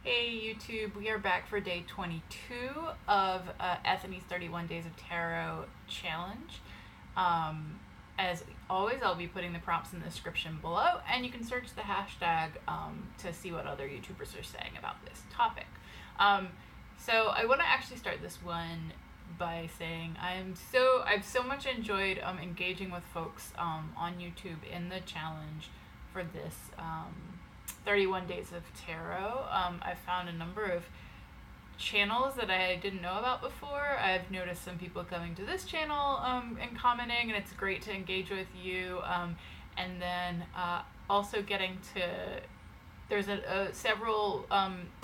Hey YouTube, we are back for day 22 of Anthony's 31 Days of Tarot challenge. As always, I'll be putting the prompts in the description below, and you can search the hashtag to see what other YouTubers are saying about this topic. So I want to actually start this one by saying I've so much enjoyed engaging with folks on YouTube in the challenge for this 31 Days of Tarot. I've found a number of channels that I didn't know about before. I've noticed some people coming to this channel and commenting, and it's great to engage with you. And then also getting to, there's several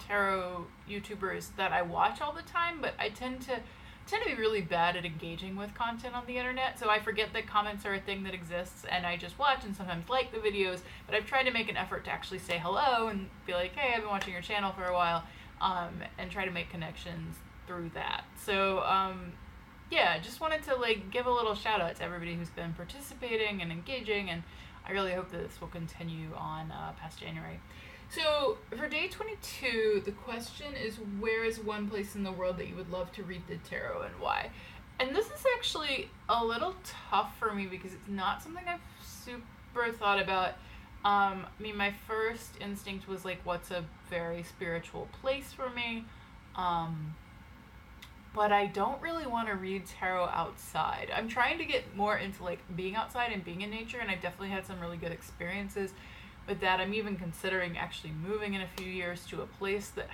tarot YouTubers that I watch all the time, but I tend to be really bad at engaging with content on the internet, so I forget that comments are a thing that exists, and I just watch and sometimes like the videos, but I've tried to make an effort to actually say hello and be like, hey, I've been watching your channel for a while, and try to make connections through that. So yeah, just wanted to give a little shout out to everybody who's been participating and engaging, and I really hope that this will continue on past January. So for day 22, the question is, where is one place in the world that you would love to read the tarot and why? And this is actually a little tough for me because it's not something I've super thought about. I mean, my first instinct was what's a very spiritual place for me? But I don't really want to read tarot outside. I'm trying to get more into being outside and being in nature, and I've definitely had some really good experiences with that. I'm even considering actually moving in a few years to a place that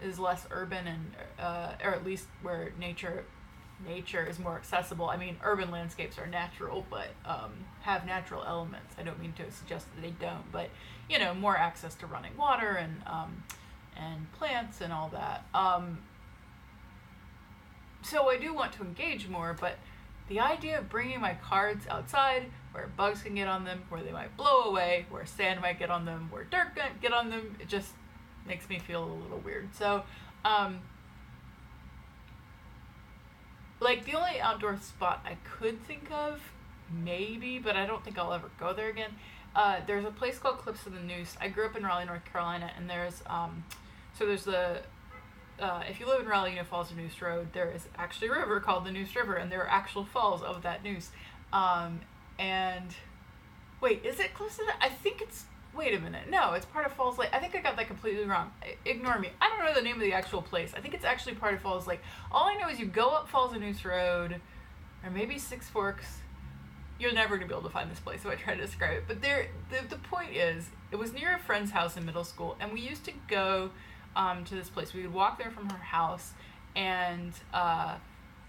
is less urban and or at least where nature is more accessible. I mean, urban landscapes are natural, but have natural elements. I don't mean to suggest that they don't, but more access to running water and plants and all that. So I do want to engage more, but the idea of bringing my cards outside, where bugs can get on them, where they might blow away, where sand might get on them, where dirt can get on them, it just makes me feel a little weird. So, the only outdoor spot I could think of, maybe, but I don't think I'll ever go there again, there's a place called Cliffs of the Noose. I grew up in Raleigh, North Carolina, and there's if you live in Raleigh, Falls of Noose Road, there is actually a river called the Noose River, and there are actual falls of that noose. And wait, is it close to that? I think it's, wait a minute, no, it's part of Falls Lake. I think I got that completely wrong. Ignore me. I don't know the name of the actual place. I think it's actually part of Falls Lake. All I know is you go up Falls of Noose Road, or maybe Six Forks. You're never going to be able to find this place, so I try to describe it. But the point is, it was near a friend's house in middle school, and we used to go to this place. We would walk there from her house, and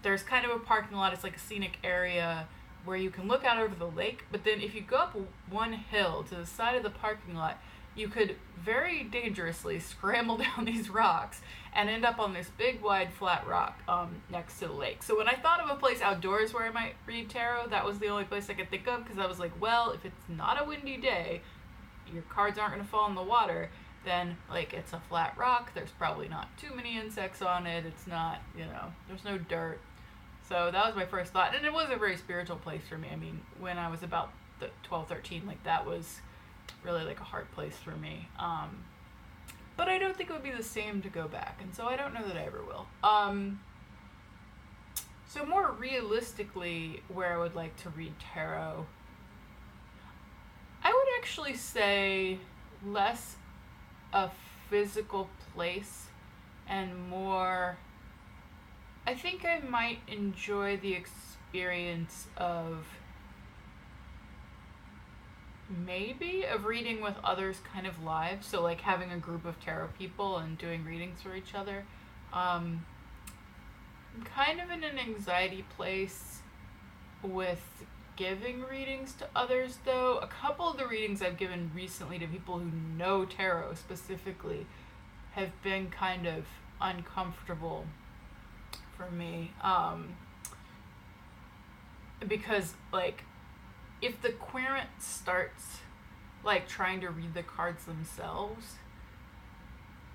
there's kind of a parking lot. It's like a scenic area where you can look out over the lake, but then if you go up one hill to the side of the parking lot, you could very dangerously scramble down these rocks and end up on this big wide flat rock next to the lake. So when I thought of a place outdoors where I might read tarot, that was the only place I could think of, because I was like, well, if it's not a windy day, your cards aren't going to fall in the water, then it's a flat rock, there's probably not too many insects on it, it's not, there's no dirt. So that was my first thought, and it was a very spiritual place for me. I mean, when I was about 12, 13, that was really a hard place for me. But I don't think it would be the same to go back, and so I don't know that I ever will. So more realistically, where I would like to read tarot, I would actually say less a physical place and more, I think I might enjoy the experience of reading with others kind of live. So having a group of tarot people and doing readings for each other. I'm kind of in an anxiety place with giving readings to others, though. A couple of the readings I've given recently to people who know tarot specifically have been kind of uncomfortable for me, because if the querent starts trying to read the cards themselves,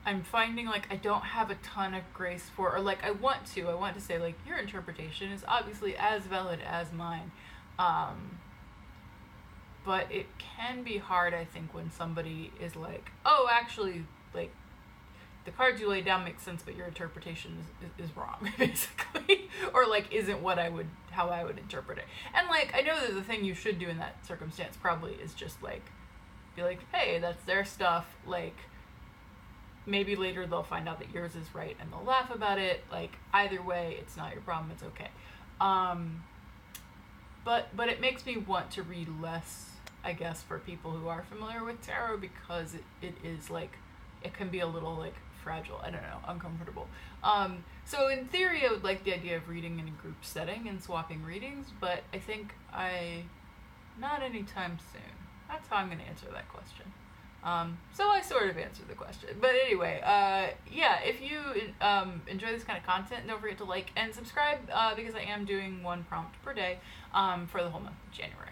I'm finding I don't have a ton of grace for, or I want to say your interpretation is obviously as valid as mine. But it can be hard, I think, when somebody is oh, actually, the cards you lay down make sense, but your interpretation is wrong, basically, or like isn't how I would interpret it. And like I know that the thing you should do in that circumstance probably is just like be like, hey, that's their stuff. Like maybe later they'll find out that yours is right and they'll laugh about it. Like either way, it's not your problem. It's okay. But it makes me want to read less, I guess, for people who are familiar with tarot, because it is like, it can be a little like fragile. I don't know, uncomfortable. So in theory, I would like the idea of reading in a group setting and swapping readings, but I think not anytime soon. That's how I'm going to answer that question. So I sort of answered the question. But anyway, yeah, if you enjoy this kind of content, don't forget to like and subscribe, because I am doing one prompt per day for the whole month of January.